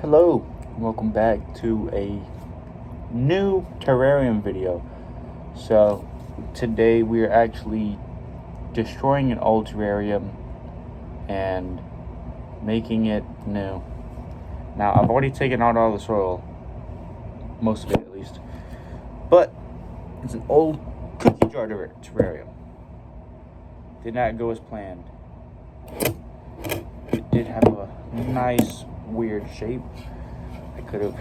Hello, welcome back to a new terrarium video. So today we are actually destroying an old terrarium and making it new. Now I've already taken out all the soil, most of it at least, but it's an old cookie jar terrarium. Did not go as planned. It did have a nice weird shape. I could have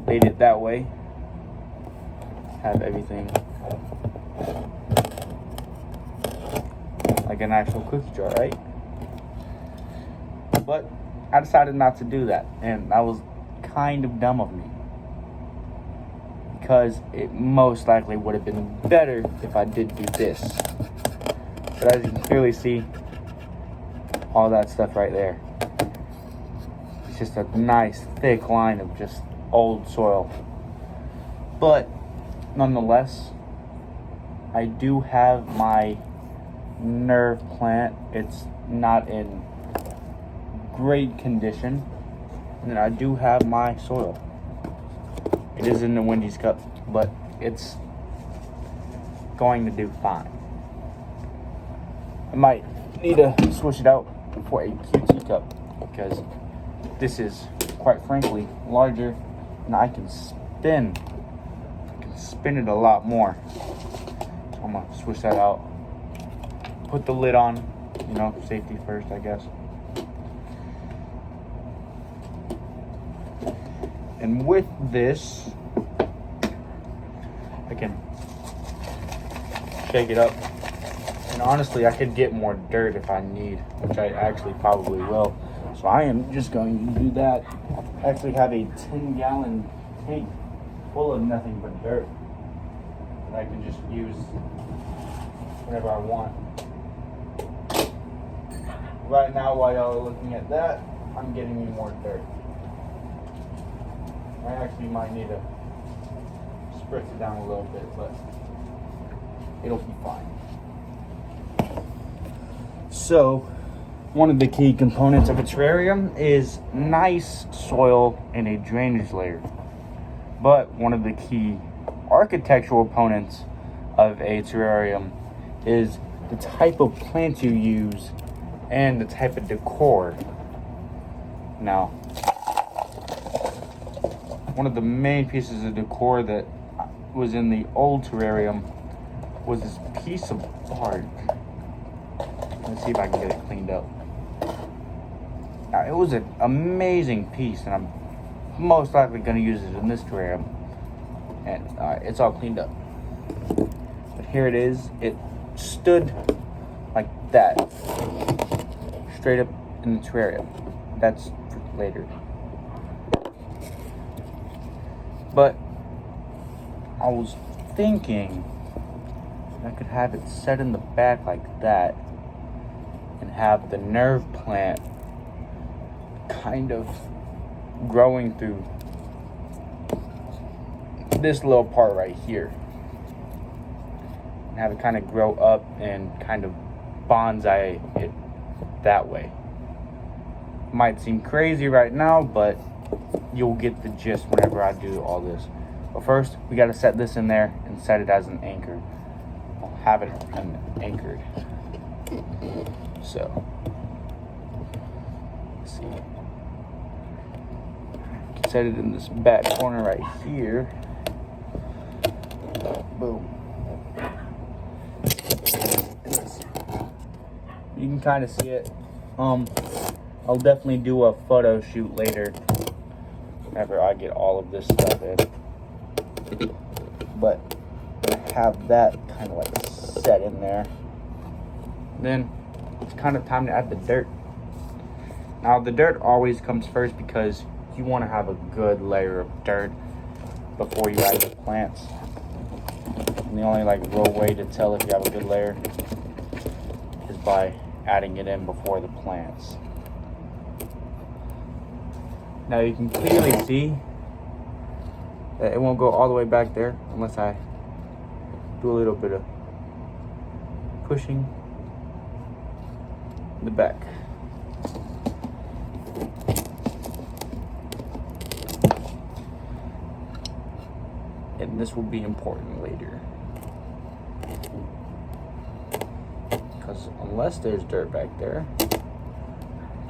made it that way, have everything like an actual cookie jar, right? But I decided not to do that, and that was kind of dumb of me, because it most likely would have been better if I did do this. But as you can clearly see, all that stuff right there, it's just a nice thick line of just old soil. But nonetheless, I do have my nerve plant. It's not in great condition, and then I do have my soil. It is in the Wendy's cup, but it's going to do fine. I might need to switch it out for a QT cup, because this is, quite frankly, larger, and I can spin it a lot more. So I'm gonna switch that out, put the lid on, safety first, I guess. And with this, I can shake it up. And honestly, I could get more dirt if I need, which I actually probably will. So I am just going to do that. I actually have a 10-gallon tank full of nothing but dirt that I can just use whenever I want. Right now, while y'all are looking at that, I'm getting me more dirt. I actually might need to spritz it down a little bit, but it'll be fine. So, one of the key components of a terrarium is nice soil and a drainage layer. But one of the key architectural components of a terrarium is the type of plants you use and the type of decor. Now, one of the main pieces of decor that was in the old terrarium was this piece of bark. Let's see if I can get it cleaned up. Now, it was an amazing piece, and I'm most likely going to use it in this terrarium. And it's all cleaned up. But here it is. It stood like that, straight up in the terrarium. That's for later. But I was thinking I could have it set in the back like that, and have the nerve plant kind of growing through this little part right here, and have it kind of grow up and kind of bonsai it that way. Might seem crazy right now, but you'll get the gist whenever I do all this. But first, we got to set this in there and set it as an anchor. I'll have it anchored. So, let's see. You can set it in this back corner right here. Boom. You can kind of see it. I'll definitely do a photo shoot later whenever I get all of this stuff in. But I have that kind of like set in there. Then it's kind of time to add the dirt. Now, the dirt always comes first, because you want to have a good layer of dirt before you add the plants. And the only real way to tell if you have a good layer is by adding it in before the plants. Now you can clearly see that it won't go all the way back there unless I do a little bit of pushing in the back. this will be important later. Because unless there's dirt back there,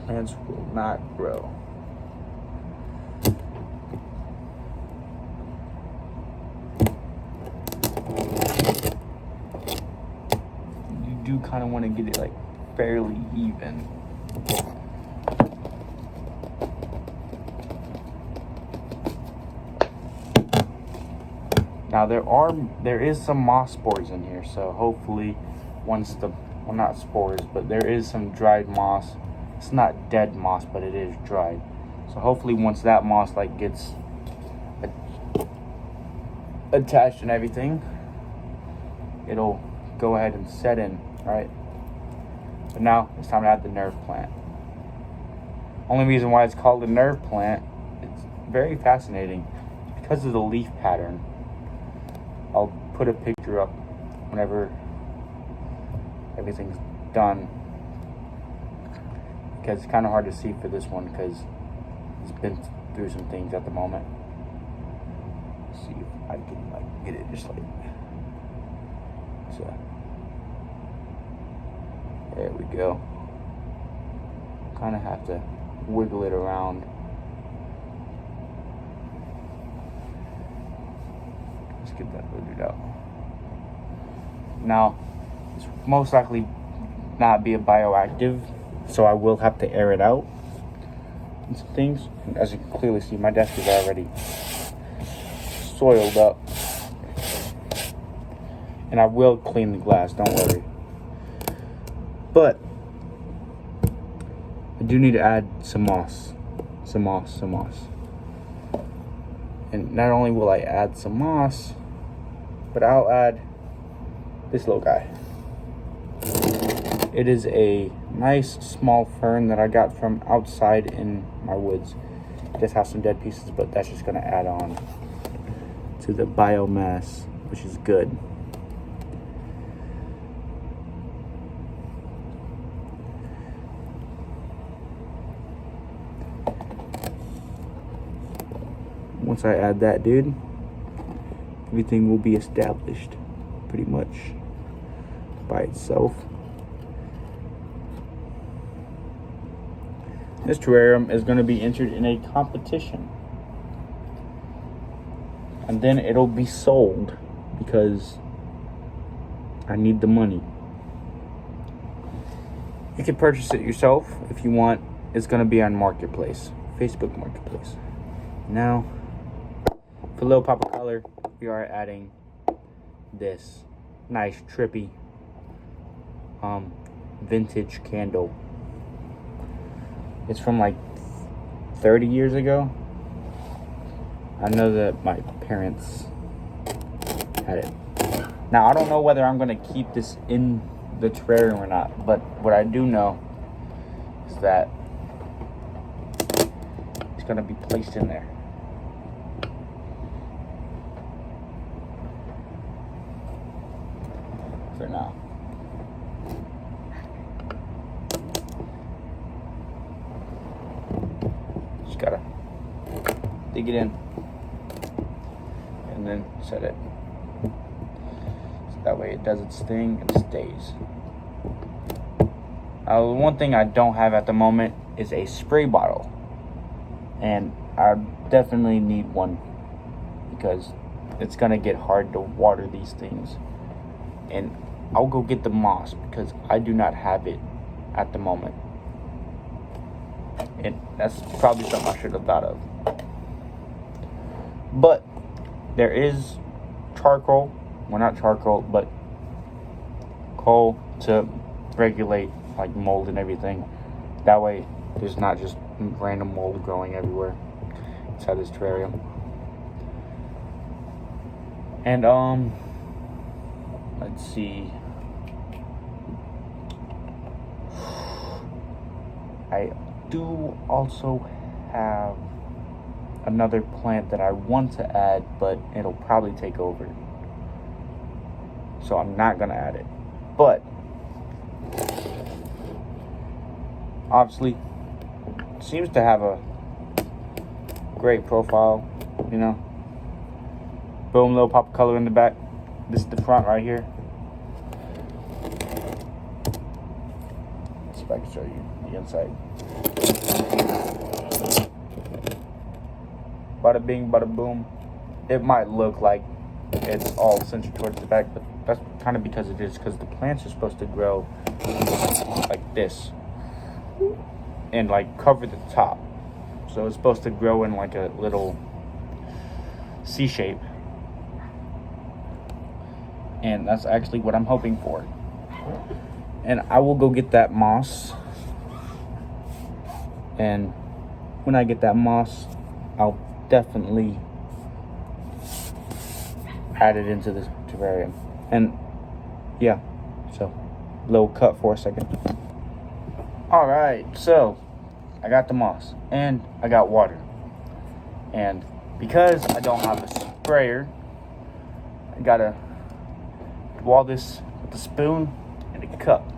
plants will not grow. You do kind of want to get it like fairly even. Now there is some moss spores in here, so hopefully once well, not spores, but there is some dried moss. It's not dead moss, but it is dried. So hopefully once that moss like gets attached and everything, it'll go ahead and set in, right? But now it's time to add the nerve plant. Only reason why it's called a nerve plant, it's very fascinating because of the leaf pattern. I'll put a picture up whenever everything's done, because it's kind of hard to see for this one because it's been through some things at the moment. Let's see if I can like get it just like so. There we go. Kind of have to wiggle it around. Let's get that loaded out. Now, it's most likely not be a bioactive, so I will have to air it out and some things. And as you can clearly see, my desk is already soiled up. And I will clean the glass, don't worry. But I do need to add some moss. Some moss. And not only will I add some moss, but I'll add this little guy. It is a nice small fern that I got from outside in my woods. It does have some dead pieces, but that's just gonna add on to the biomass, which is good. Once I add that, dude, everything will be established pretty much by itself. This terrarium is going to be entered in a competition, and then it'll be sold because I need the money. You can purchase it yourself if you want. It's going to be on Marketplace, Facebook Marketplace. Now, for a little pop of color, we are adding this nice trippy vintage candle. It's from like 30 years ago. I know that my parents had it. Now I don't know whether I'm gonna keep this in the terrarium or not, but what I do know is that it's gonna be placed in there. For now. Just gotta dig it in and then set it. So that way it does its thing and stays. One thing I don't have at the moment is a spray bottle. And I definitely need one because it's gonna get hard to water these things. And I'll go get the moss because I do not have it at the moment. And that's probably something I should have thought of. But there is charcoal. Well, not charcoal, but coal to regulate like mold and everything. That way there's not just random mold growing everywhere inside this terrarium. And let's see. I do also have another plant that I want to add, but it'll probably take over. So I'm not gonna add it. But obviously seems to have a great profile, you know. Boom, little pop of color in the back. This is the front right here. Let's see if I can show you the inside. Bada bing, bada boom. It might look like it's all centered towards the back, but that's kind of because it is, because the plants are supposed to grow like this and like cover the top. So it's supposed to grow in like a little C shape. And that's actually what I'm hoping for. And I will go get that moss. And when I get that moss, I'll definitely add it into this terrarium. And yeah, so little cut for a second. All right, so I got the moss and I got water. And because I don't have a sprayer, I gotta do all this with a spoon and a cup,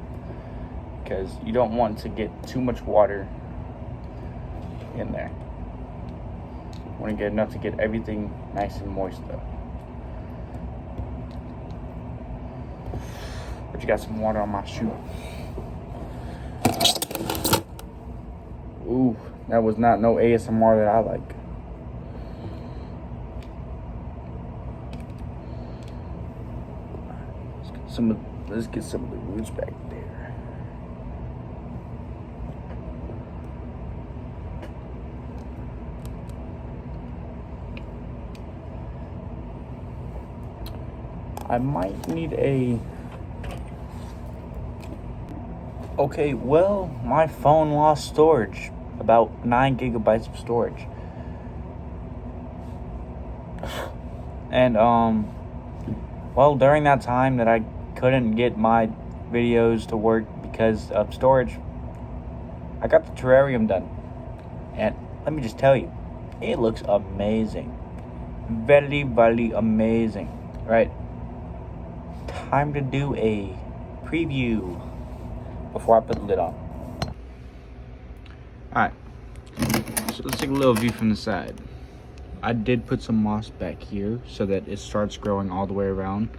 because you don't want to get too much water in there. You want to get enough to get everything nice and moist though. But you got some water on my shoe. Ooh, that was not no ASMR that I like. Let's get some of the roots back there. I might need a... Okay, well, my phone lost storage. About 9 gigabytes of storage. And, well, during that time that I couldn't get my videos to work because of storage, I got the terrarium done. And let me just tell you, it looks amazing. Very, very amazing. Right? Time to do a preview before I put the lid on. Alright, so let's take a little view from the side. I did put some moss back here so that it starts growing all the way around.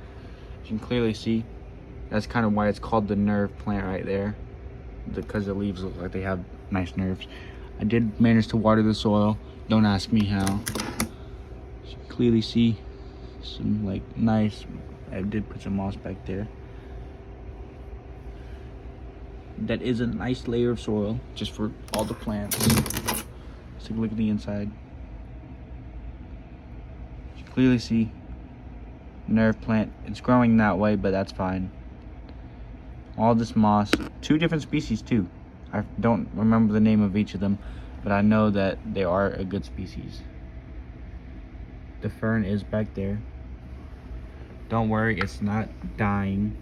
You can clearly see that's kind of why it's called the nerve plant right there, because the leaves look like they have nice nerves. I did manage to water the soil. Don't ask me how. You can clearly see some like nice, I did put some moss back there. That is a nice layer of soil just for all the plants. Let's take a look at the inside. You can clearly see nerve plant. It's growing that way, but that's fine. All this moss, 2 different species too. I don't remember the name of each of them, but I know that they are a good species. The fern is back there. Don't worry, it's not dying,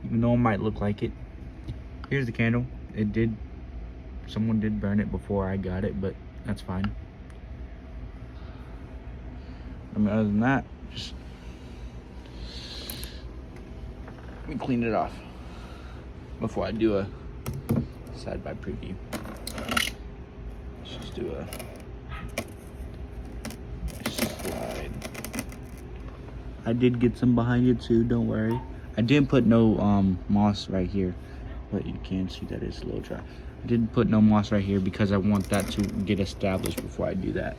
even though it might look like it. Here's the candle. Someone did burn it before I got it, but that's fine. I mean, other than that, just let me clean it off before I do a side-by preview. Let's just do a slide. I did get some behind it too, don't worry. I didn't put no moss right here, but you can see that it's a little dry. I didn't put no moss right here because I want that to get established before I do that.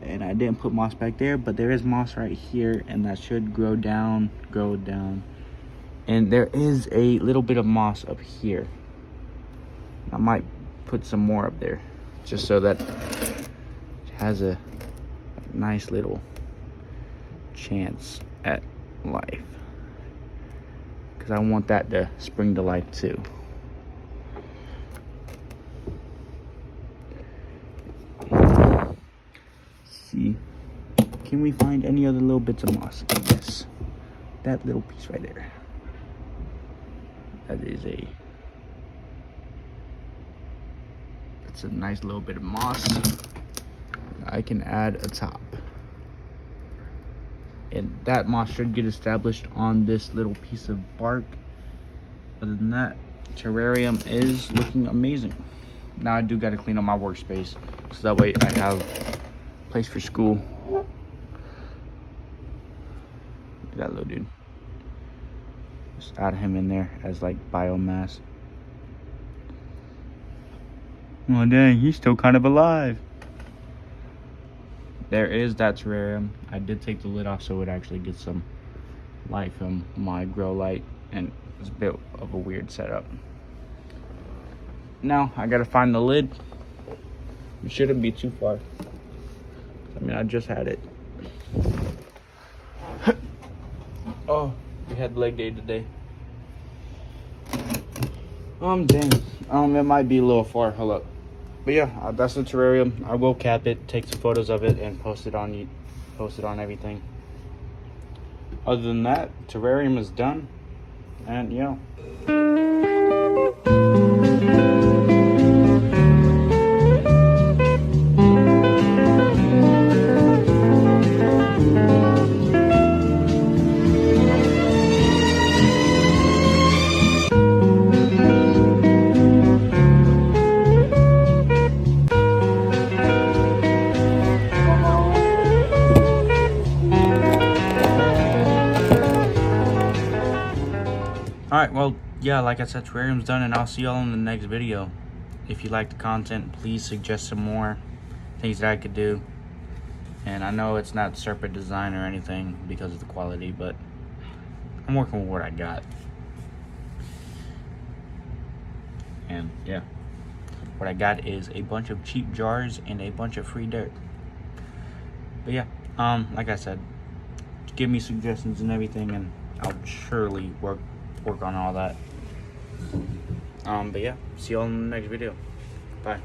And I didn't put moss back there, but there is moss right here, and that should grow down. And there is a little bit of moss up here. I might put some more up there, just so that it has a nice little chance at life. Because I want that to spring to life too. See, can we find any other little bits of moss? Yes, that little piece right there. That's a nice little bit of moss. I can add a top. And that moss should get established on this little piece of bark. Other than that, terrarium is looking amazing. Now I do got to clean up my workspace, so that way I have a place for school. at that little dude. Just add him in there as like biomass. Oh dang, he's still kind of alive. There is that terrarium. I did take the lid off so it actually gets some light from my grow light, and it's a bit of a weird setup. Now I gotta find the lid. It shouldn't be too far. I mean, I just had it. Oh, we had leg day today. Dang. It might be a little far. Hold up. But yeah, that's the terrarium. I will cap it, take some photos of it, and post it on everything. Other than that, terrarium is done, and yeah. Alright, well, yeah, like I said, terrarium's done, and I'll see y'all in the next video. If you like the content, please suggest some more things that I could do. And I know it's not serpent design or anything because of the quality, but I'm working with what I got. And yeah, what I got is a bunch of cheap jars and a bunch of free dirt. But yeah, like I said, give me suggestions and everything, and I'll surely work on all that. But yeah, see y'all in the next video. Bye.